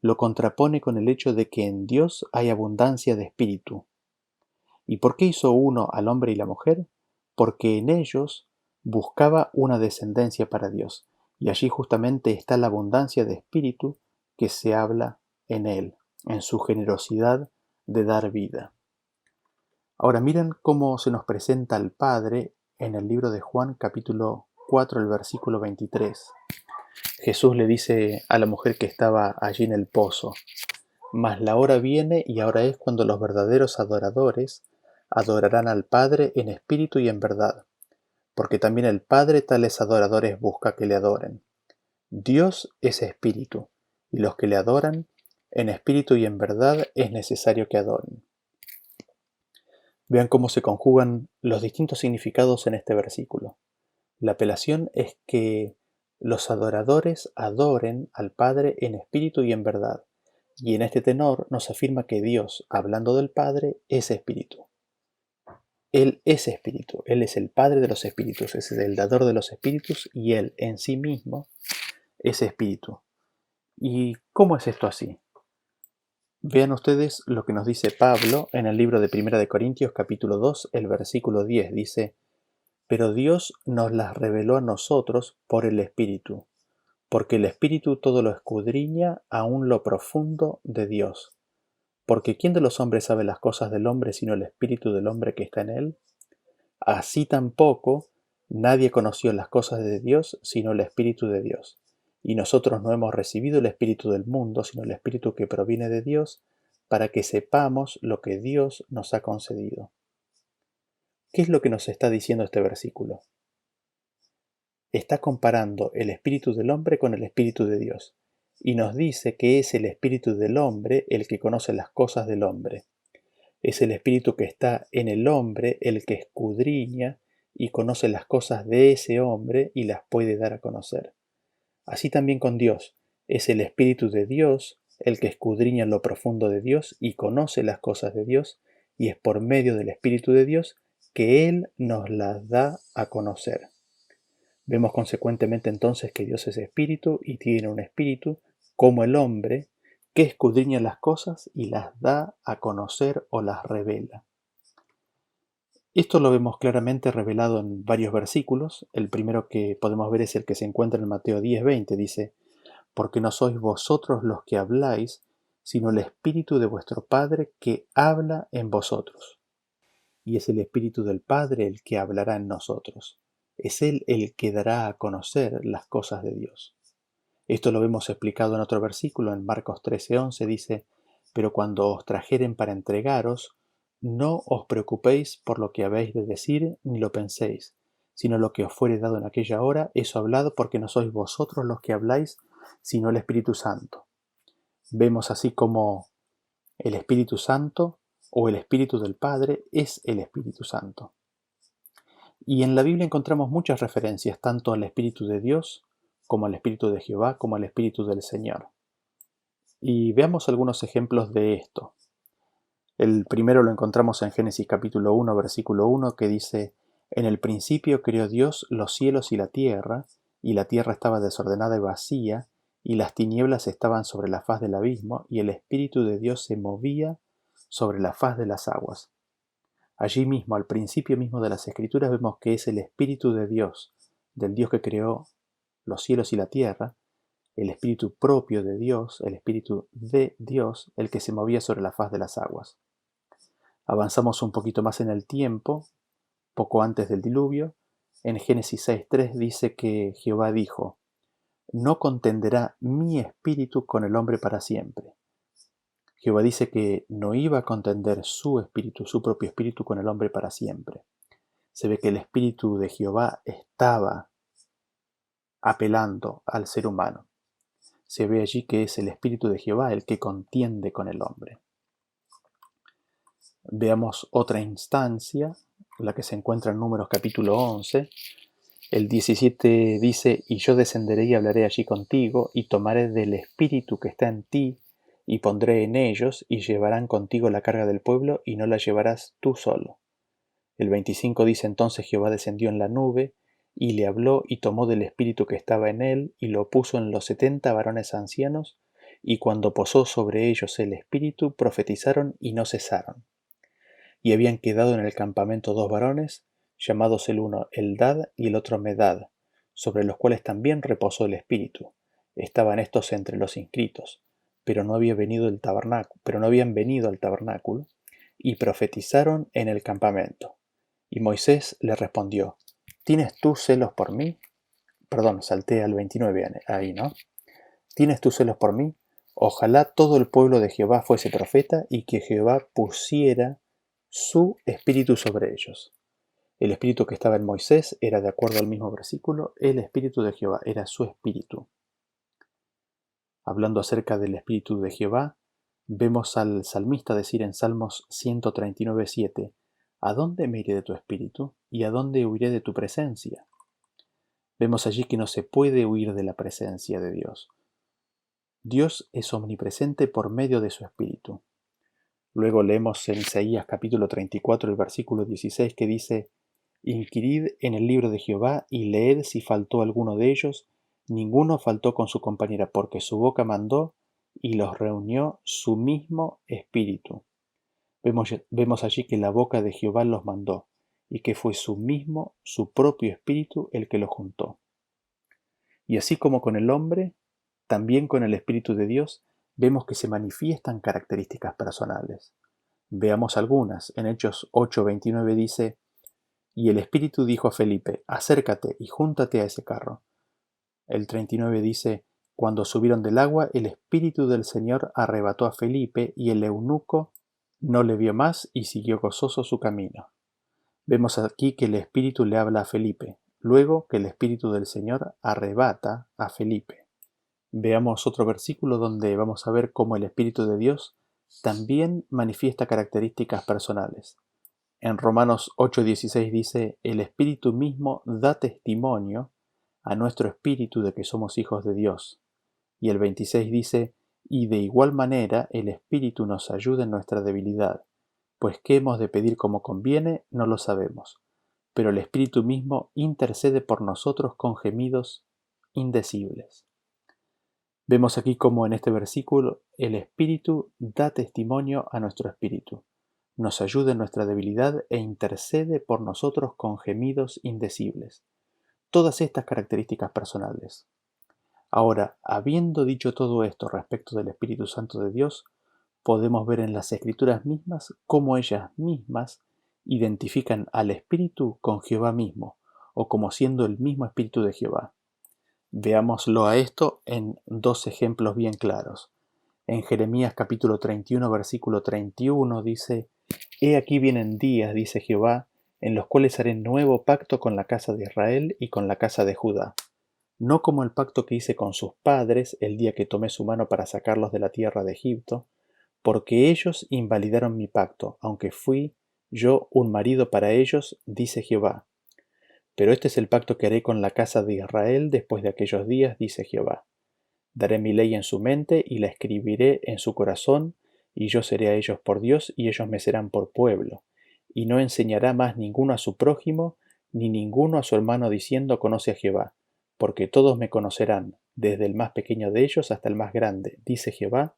lo contrapone con el hecho de que en Dios hay abundancia de espíritu. ¿Y por qué hizo uno al hombre y la mujer? Porque en ellos buscaba una descendencia para Dios, y allí justamente está la abundancia de espíritu que se habla en él, en su generosidad de dar vida. Ahora miren cómo se nos presenta al Padre en el libro de Juan capítulo 4, el versículo 23. Jesús le dice a la mujer que estaba allí en el pozo: Mas la hora viene y ahora es cuando los verdaderos adoradores adorarán al Padre en espíritu y en verdad, porque también el Padre tales adoradores busca que le adoren. Dios es espíritu, y los que le adoran, en espíritu y en verdad es necesario que adoren. Vean cómo se conjugan los distintos significados en este versículo. La apelación es que los adoradores adoren al Padre en espíritu y en verdad. Y en este tenor nos afirma que Dios, hablando del Padre, es espíritu. Él es espíritu, Él es el Padre de los espíritus, es el dador de los espíritus y Él en sí mismo es espíritu. ¿Y cómo es esto así? Vean ustedes lo que nos dice Pablo en el libro de 1 de Corintios capítulo 2, el versículo 10. Dice: Pero Dios nos las reveló a nosotros por el Espíritu, porque el Espíritu todo lo escudriña aún lo profundo de Dios. Porque ¿quién de los hombres sabe las cosas del hombre sino el Espíritu del hombre que está en él? Así tampoco nadie conoció las cosas de Dios sino el Espíritu de Dios. Y nosotros no hemos recibido el Espíritu del mundo, sino el Espíritu que proviene de Dios, para que sepamos lo que Dios nos ha concedido. ¿Qué es lo que nos está diciendo este versículo? Está comparando el espíritu del hombre con el espíritu de Dios, y nos dice que es el espíritu del hombre el que conoce las cosas del hombre. Es el espíritu que está en el hombre el que escudriña y conoce las cosas de ese hombre y las puede dar a conocer. Así también con Dios, es el espíritu de Dios el que escudriña lo profundo de Dios y conoce las cosas de Dios, y es por medio del espíritu de Dios que Él nos las da a conocer. Vemos consecuentemente entonces que Dios es espíritu y tiene un espíritu, como el hombre, que escudriña las cosas y las da a conocer o las revela. Esto lo vemos claramente revelado en varios versículos. El primero que podemos ver es el que se encuentra en Mateo 10:20. Dice: Porque no sois vosotros los que habláis, sino el Espíritu de vuestro Padre que habla en vosotros. Y es el Espíritu del Padre el que hablará en nosotros. Es Él el que dará a conocer las cosas de Dios. Esto lo vemos explicado en otro versículo, en Marcos 13:11, dice: Pero cuando os trajeren para entregaros, no os preocupéis por lo que habéis de decir, ni lo penséis, sino lo que os fuere dado en aquella hora, eso hablad, porque no sois vosotros los que habláis, sino el Espíritu Santo. Vemos así como el Espíritu Santo o el Espíritu del Padre es el Espíritu Santo. Y en la Biblia encontramos muchas referencias tanto al Espíritu de Dios, como al Espíritu de Jehová, como al Espíritu del Señor. Y veamos algunos ejemplos de esto. El primero lo encontramos en Génesis capítulo 1, versículo 1, que dice: En el principio creó Dios los cielos y la tierra estaba desordenada y vacía, y las tinieblas estaban sobre la faz del abismo, y el Espíritu de Dios se movía sobre la faz de las aguas. Allí mismo, al principio mismo de las Escrituras, vemos que es el Espíritu de Dios, del Dios que creó los cielos y la tierra, el Espíritu propio de Dios, el Espíritu de Dios, el que se movía sobre la faz de las aguas. Avanzamos un poquito más en el tiempo, poco antes del diluvio. En Génesis 6.3 dice que Jehová dijo: No contenderá mi espíritu con el hombre para siempre. Jehová dice que no iba a contender su espíritu, su propio espíritu, con el hombre para siempre. Se ve que el espíritu de Jehová estaba apelando al ser humano. Se ve allí que es el espíritu de Jehová el que contiende con el hombre. Veamos otra instancia, la que se encuentra en Números capítulo 11. El 17 dice: Y yo descenderé y hablaré allí contigo, y tomaré del espíritu que está en ti, y pondré en ellos, y llevarán contigo la carga del pueblo, y no la llevarás tú solo. El 25 dice: Entonces Jehová descendió en la nube, y le habló, y tomó del espíritu que estaba en él, y lo puso en los 70 varones ancianos, y cuando posó sobre ellos el espíritu, profetizaron y no cesaron. Y habían quedado en el campamento 2 varones, llamados el uno Eldad y el otro Medad, sobre los cuales también reposó el espíritu. Estaban estos entre los inscritos, pero no habían venido al tabernáculo, y profetizaron en el campamento. Y Moisés le respondió: ¿Tienes tú celos por mí? Perdón, salté al 29 ahí, ¿no? ¿Tienes tú celos por mí? Ojalá todo el pueblo de Jehová fuese profeta, y que Jehová pusiera su espíritu sobre ellos. El espíritu que estaba en Moisés era, de acuerdo al mismo versículo, el espíritu de Jehová, era su espíritu. Hablando acerca del espíritu de Jehová, vemos al salmista decir en Salmos 139:7: ¿A dónde me iré de tu espíritu? ¿Y a dónde huiré de tu presencia? Vemos allí que no se puede huir de la presencia de Dios. Dios es omnipresente por medio de su espíritu. Luego leemos en Isaías capítulo 34, el versículo 16, que dice: Inquirid en el libro de Jehová y leed si faltó alguno de ellos. Ninguno faltó con su compañera, porque su boca mandó y los reunió su mismo espíritu. Vemos allí que la boca de Jehová los mandó, y que fue su propio espíritu el que los juntó. Y así como con el hombre, también con el Espíritu de Dios, vemos que se manifiestan características personales. Veamos algunas. En Hechos 8:29 dice: Y el Espíritu dijo a Felipe: Acércate y júntate a ese carro. El 39 dice: Cuando subieron del agua, el Espíritu del Señor arrebató a Felipe, y el eunuco no le vio más y siguió gozoso su camino. Vemos aquí que el Espíritu le habla a Felipe, luego que el Espíritu del Señor arrebata a Felipe. Veamos otro versículo donde vamos a ver cómo el Espíritu de Dios también manifiesta características personales. En Romanos 8:16 dice: El Espíritu mismo da testimonio a nuestro espíritu de que somos hijos de Dios. Y el 26 dice: Y de igual manera el Espíritu nos ayuda en nuestra debilidad, pues qué hemos de pedir como conviene no lo sabemos, pero el Espíritu mismo intercede por nosotros con gemidos indecibles. Vemos aquí como en este versículo el Espíritu da testimonio a nuestro espíritu, nos ayuda en nuestra debilidad e intercede por nosotros con gemidos indecibles. Todas estas características personales. Ahora, habiendo dicho todo esto respecto del Espíritu Santo de Dios, podemos ver en las Escrituras mismas cómo ellas mismas identifican al Espíritu con Jehová mismo, o como siendo el mismo Espíritu de Jehová. Veámoslo a esto en dos ejemplos bien claros. En Jeremías capítulo 31, versículo 31 dice: He aquí vienen días, dice Jehová, en los cuales haré nuevo pacto con la casa de Israel y con la casa de Judá, no como el pacto que hice con sus padres el día que tomé su mano para sacarlos de la tierra de Egipto, porque ellos invalidaron mi pacto, aunque fui yo un marido para ellos, dice Jehová. Pero este es el pacto que haré con la casa de Israel después de aquellos días, dice Jehová. Daré mi ley en su mente y la escribiré en su corazón, y yo seré a ellos por Dios, y ellos me serán por pueblo. Y no enseñará más ninguno a su prójimo, ni ninguno a su hermano diciendo, conoce a Jehová, porque todos me conocerán, desde el más pequeño de ellos hasta el más grande, dice Jehová,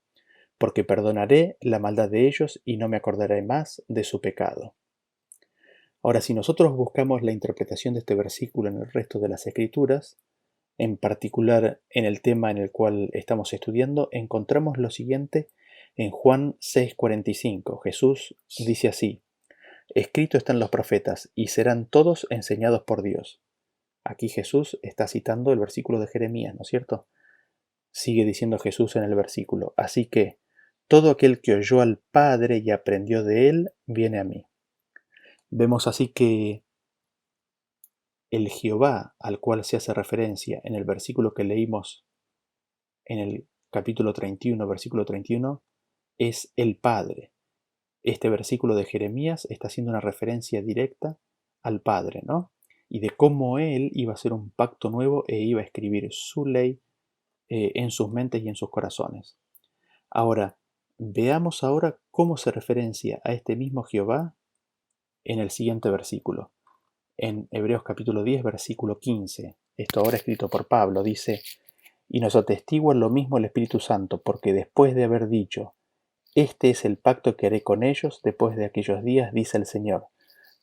porque perdonaré la maldad de ellos y no me acordaré más de su pecado. Ahora, si nosotros buscamos la interpretación de este versículo en el resto de las Escrituras, en particular en el tema en el cual estamos estudiando, encontramos lo siguiente en Juan 6:45. Jesús dice así: escrito están los profetas, y serán todos enseñados por Dios. Aquí Jesús está citando el versículo de Jeremías, ¿no es cierto? Sigue diciendo Jesús en el versículo: así que todo aquel que oyó al Padre y aprendió de él, viene a mí. Vemos así que el Jehová al cual se hace referencia en el versículo que leímos en el capítulo 31, versículo 31, es el Padre. Este versículo de Jeremías está haciendo una referencia directa al Padre, ¿no? Y de cómo Él iba a hacer un pacto nuevo e iba a escribir su ley en sus mentes y en sus corazones. Ahora, veamos ahora cómo se referencia a este mismo Jehová en el siguiente versículo. En Hebreos capítulo 10, versículo 15. Esto ahora escrito por Pablo, dice: y nos atestigua lo mismo el Espíritu Santo, porque después de haber dicho, este es el pacto que haré con ellos después de aquellos días, dice el Señor,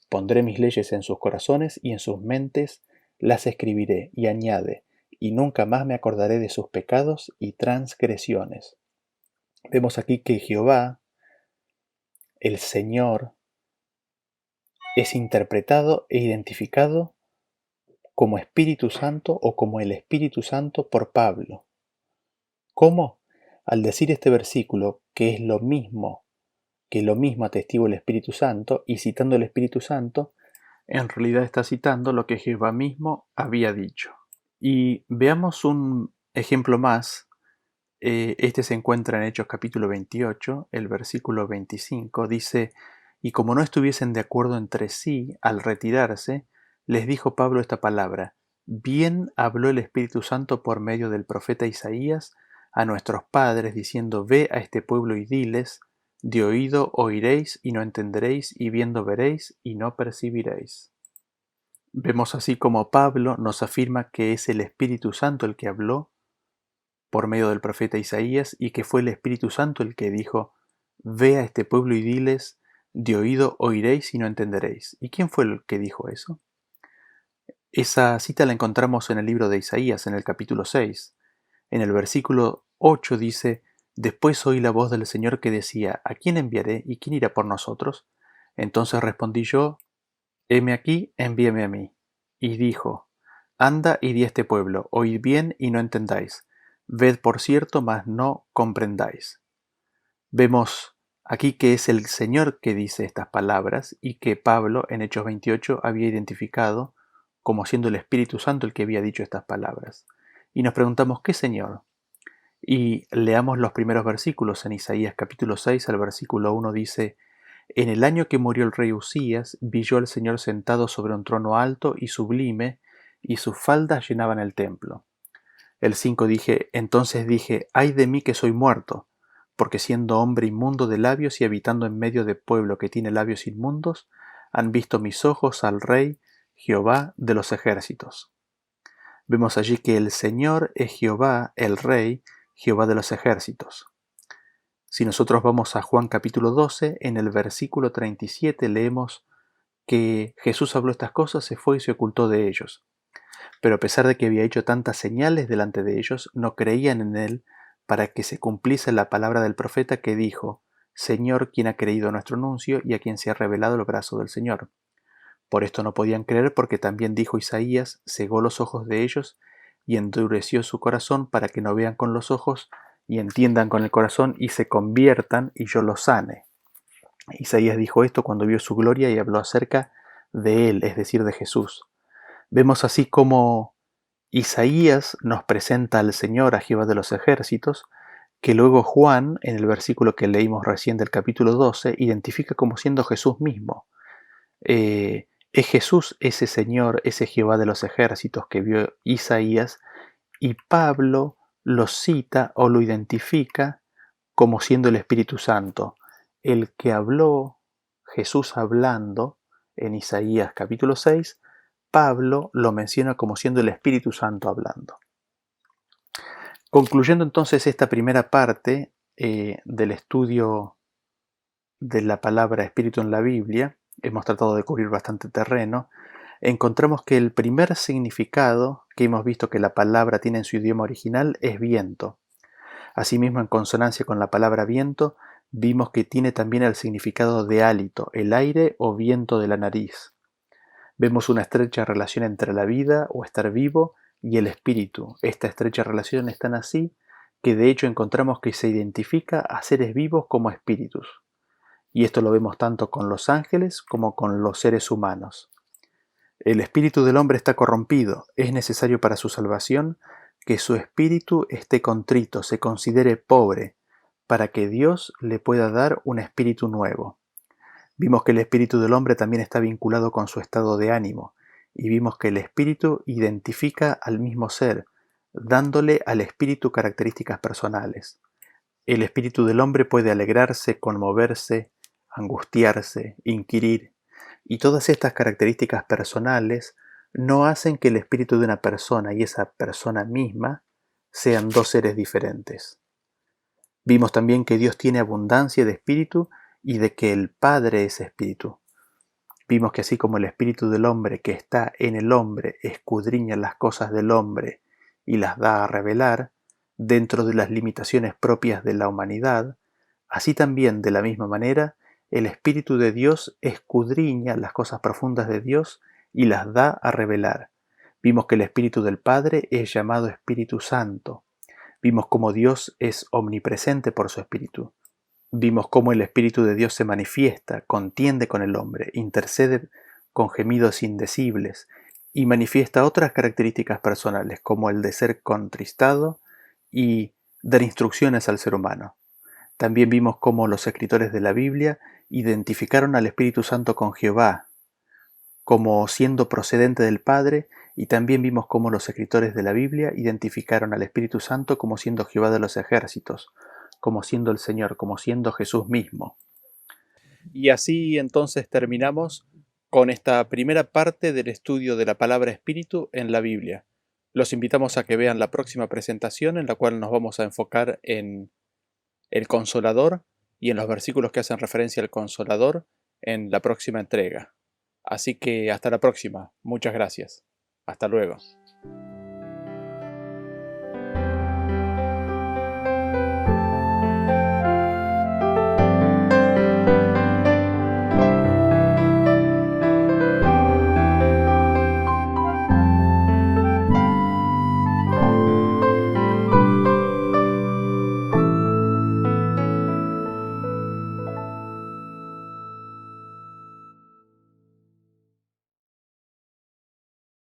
pondré mis leyes en sus corazones y en sus mentes las escribiré, y añade, y nunca más me acordaré de sus pecados y transgresiones. Vemos aquí que Jehová, el Señor, es interpretado e identificado como Espíritu Santo o como el Espíritu Santo por Pablo. ¿Cómo? Al decir este versículo, que es lo mismo atestigua el Espíritu Santo, y citando el Espíritu Santo, en realidad está citando lo que Jehová mismo había dicho. Y veamos un ejemplo más. Este se encuentra en Hechos capítulo 28, el versículo 25, dice: y como no estuviesen de acuerdo entre sí, al retirarse, les dijo Pablo esta palabra: bien habló el Espíritu Santo por medio del profeta Isaías a nuestros padres, diciendo: ve a este pueblo y diles, de oído oiréis y no entenderéis, y viendo veréis y no percibiréis. Vemos así como Pablo nos afirma que es el Espíritu Santo el que habló por medio del profeta Isaías, y que fue el Espíritu Santo el que dijo: ve a este pueblo y diles, de oído oiréis y no entenderéis. ¿Y quién fue el que dijo eso? Esa cita la encontramos en el libro de Isaías, en el capítulo 6. En el versículo 8 dice: después oí la voz del Señor que decía: ¿a quién enviaré y quién irá por nosotros? Entonces respondí yo: heme aquí, envíame a mí. Y dijo: anda y di a este pueblo, oíd bien y no entendáis, ved por cierto, mas no comprendáis. Vemos aquí que es el Señor que dice estas palabras, y que Pablo en Hechos 28 había identificado como siendo el Espíritu Santo el que había dicho estas palabras. Y nos preguntamos: ¿qué Señor? Y leamos los primeros versículos. En Isaías capítulo 6 al versículo 1 dice: en el año que murió el rey Usías, vi yo al Señor sentado sobre un trono alto y sublime, y sus faldas llenaban el templo. El 5 entonces dije: ay de mí que soy muerto, porque siendo hombre inmundo de labios y habitando en medio de pueblo que tiene labios inmundos, han visto mis ojos al Rey, Jehová de los ejércitos. Vemos allí que el Señor es Jehová, el Rey, Jehová de los ejércitos. Si nosotros vamos a Juan capítulo 12, en el versículo 37 leemos que Jesús habló estas cosas, se fue y se ocultó de ellos. Pero a pesar de que había hecho tantas señales delante de ellos, no creían en él, para que se cumpliese la palabra del profeta que dijo: Señor, ¿quién ha creído nuestro anuncio y a quien se ha revelado el brazo del Señor? Por esto no podían creer, porque también dijo Isaías: cegó los ojos de ellos y endureció su corazón, para que no vean con los ojos y entiendan con el corazón y se conviertan y yo los sane. Isaías dijo esto cuando vio su gloria y habló acerca de él, es decir, de Jesús. Vemos así como Isaías nos presenta al Señor, a Jehová de los ejércitos, que luego Juan, en el versículo que leímos recién del capítulo 12, identifica como siendo Jesús mismo. Es Jesús ese Señor, ese Jehová de los ejércitos que vio Isaías, y Pablo lo cita o lo identifica como siendo el Espíritu Santo. El que habló, Jesús hablando, en Isaías capítulo 6, Pablo lo menciona como siendo el Espíritu Santo hablando. Concluyendo entonces esta primera parte del estudio de la palabra espíritu en la Biblia, hemos tratado de cubrir bastante terreno, encontramos que el primer significado que hemos visto que la palabra tiene en su idioma original es viento. Asimismo, en consonancia con la palabra viento, vimos que tiene también el significado de hálito, el aire o viento de la nariz. Vemos una estrecha relación entre la vida o estar vivo y el espíritu. Esta estrecha relación es tan así que de hecho encontramos que se identifica a seres vivos como espíritus. Y esto lo vemos tanto con los ángeles como con los seres humanos. El espíritu del hombre está corrompido. Es necesario para su salvación que su espíritu esté contrito, se considere pobre, para que Dios le pueda dar un espíritu nuevo. Vimos que el espíritu del hombre también está vinculado con su estado de ánimo, y vimos que el espíritu identifica al mismo ser, dándole al espíritu características personales. El espíritu del hombre puede alegrarse, conmoverse, angustiarse, inquirir, y todas estas características personales no hacen que el espíritu de una persona y esa persona misma sean dos seres diferentes. Vimos también que Dios tiene abundancia de espíritu y de que el Padre es espíritu. Vimos que así como el espíritu del hombre que está en el hombre escudriña las cosas del hombre y las da a revelar, dentro de las limitaciones propias de la humanidad, así también de la misma manera el Espíritu de Dios escudriña las cosas profundas de Dios y las da a revelar. Vimos que el Espíritu del Padre es llamado Espíritu Santo. Vimos cómo Dios es omnipresente por su Espíritu. Vimos cómo el Espíritu de Dios se manifiesta, contiende con el hombre, intercede con gemidos indecibles y manifiesta otras características personales como el de ser contristado y dar instrucciones al ser humano. También vimos cómo los escritores de la Biblia identificaron al Espíritu Santo con Jehová, como siendo procedente del Padre, y también vimos cómo los escritores de la Biblia identificaron al Espíritu Santo como siendo Jehová de los ejércitos, como siendo el Señor, como siendo Jesús mismo. Y así entonces terminamos con esta primera parte del estudio de la palabra espíritu en la Biblia. Los invitamos a que vean la próxima presentación en la cual nos vamos a enfocar en el Consolador y en los versículos que hacen referencia al Consolador en la próxima entrega. Así que hasta la próxima. Muchas gracias. Hasta luego.